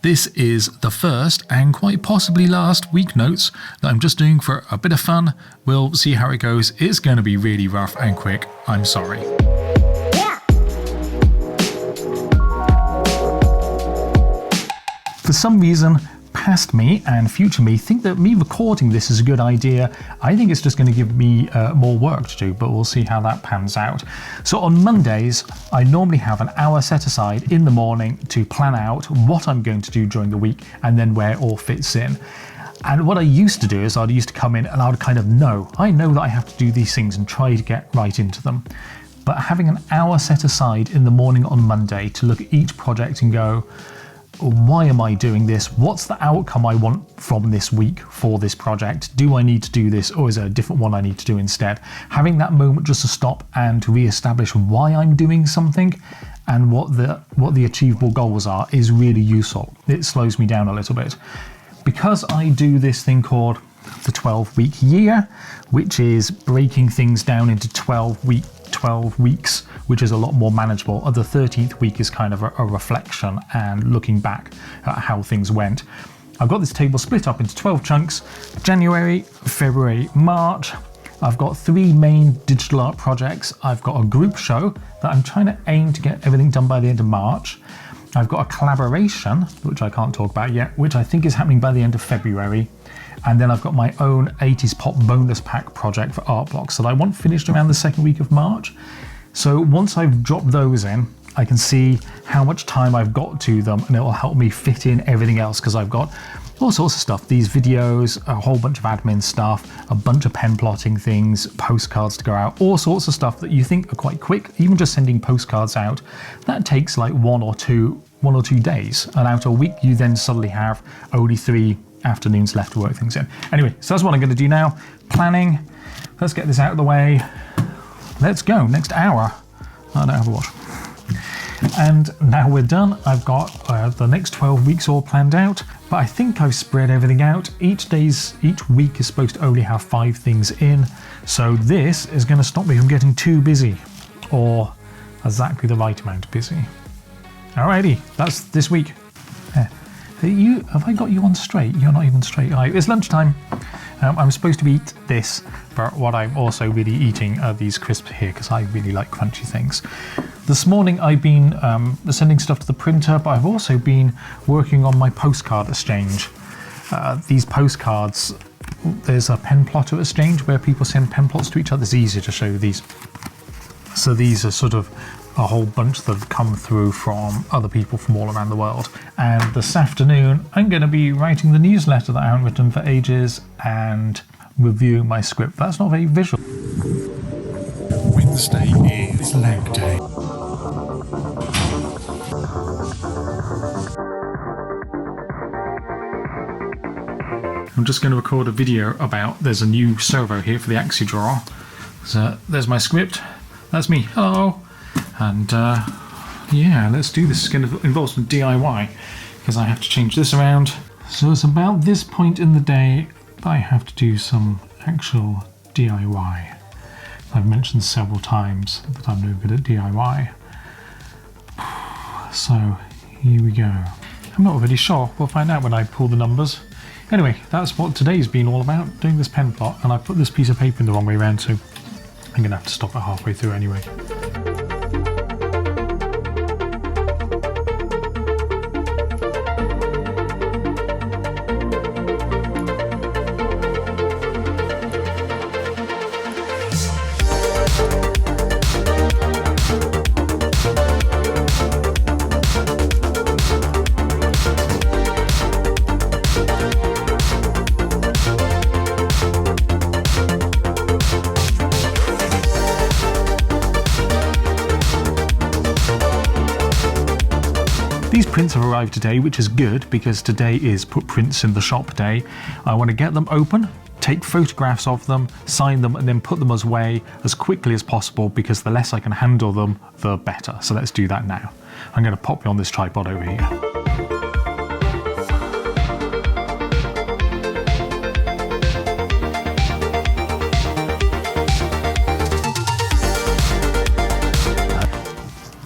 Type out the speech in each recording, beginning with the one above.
This is the first and quite possibly last week notes that I'm just doing for a bit of fun. We'll see how it goes. It's going to be really rough and quick. I'm sorry. For some reason, past me and future me think that me recording this is a good idea. I think it's just going to give me more work to do, but we'll see how that pans out. So on Mondays, I normally have an hour set aside in the morning to plan out what I'm going to do during the week and then where it all fits in. And what I used to do is I used to come in and I would kind of I know that I have to do these things and try to get right into them. But having an hour set aside in the morning on Monday to look at each project and go, why am I doing this? What's the outcome I want from this week for this project? Do I need to do this, or is there a different one I need to do instead? Having that moment just to stop and to re-establish why I'm doing something and what the achievable goals are is really useful. It slows me down a little bit. Because I do this thing called the 12-week year, which is breaking things down into 12 weeks, which is a lot more manageable. The 13th week is kind of a reflection and looking back at how things went. I've got this table split up into 12 chunks: January, February, March. I've got 3 main digital art projects. I've got a group show that I'm trying to aim to get everything done by the end of March. I've got a collaboration, which I can't talk about yet, which I think is happening by the end of February. And then I've got my own 80s pop bonus pack project for art blocks that I want finished around the 2nd week of March. So once I've dropped those in, I can see how much time I've got to them, and it will help me fit in everything else, because I've got all sorts of stuff. These videos, a whole bunch of admin stuff, a bunch of pen plotting things, postcards to go out, all sorts of stuff that you think are quite quick. Even just sending postcards out, that takes like one or two days. And out a week, you then suddenly have only 3 afternoons left to work things in. Anyway, so that's what I'm going to do now. Planning. Let's get this out of the way. Let's go. Next hour. I don't have a watch. And now we're done. I've got the next 12 weeks all planned out, but I think I've spread everything out. Each week is supposed to only have 5 things in. So this is going to stop me from getting too busy, or exactly the right amount of busy. Alrighty, that's this week. Have I got you on straight? You're not even straight. It's lunchtime. I'm supposed to eat this, but what I'm also really eating are these crisps here, because I really like crunchy things. This morning I've been sending stuff to the printer, but I've also been working on my postcard exchange. These postcards, there's a penplotter exchange where people send pen plots to each other. It's easier to show you these. So these are sort of a whole bunch that have come through from other people from all around the world. And this afternoon, I'm going to be writing the newsletter that I haven't written for ages and reviewing my script. That's not very visual. Wednesday is leg day. I'm just going to record a video about, there's a new servo here for the axidraw. So there's my script. That's me. Hello. And yeah, let's do this. It's going to involve some DIY, because I have to change this around. So it's about this point in the day that I have to do some actual DIY. I've mentioned several times that I'm no good at DIY. So here we go. I'm not really sure. We'll find out when I pull the numbers. Anyway, that's what today's been all about, doing this pen plot, and I put this piece of paper in the wrong way around, so I'm going to have to stop it halfway through anyway. These prints have arrived today, which is good because today is put prints in the shop day. I want to get them open, take photographs of them, sign them, and then put them away as quickly as possible, because the less I can handle them, the better. So let's do that now. I'm going to pop you on this tripod over here.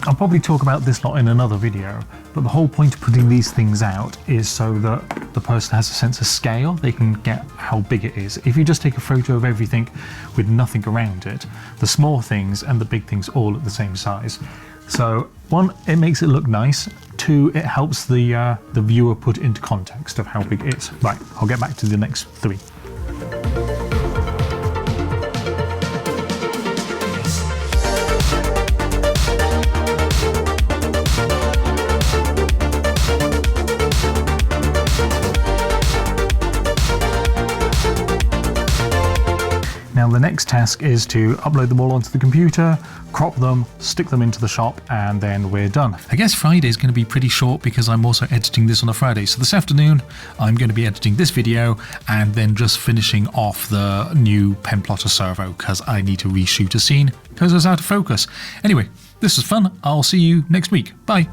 I'll probably talk about this lot in another video, but the whole point of putting these things out is so that the person has a sense of scale. They can get how big it is. If you just take a photo of everything with nothing around it, the small things and the big things all at the same size. So one, it makes it look nice. Two, it helps the viewer put into context of how big it is. Right, I'll get back to the next three. Now the next task is to upload them all onto the computer, crop them, stick them into the shop, and then we're done. I guess Friday is going to be pretty short because I'm also editing this on a Friday. So this afternoon, I'm going to be editing this video and then just finishing off the new penplotter servo because I need to reshoot a scene because it's out of focus. Anyway, this was fun. I'll see you next week. Bye.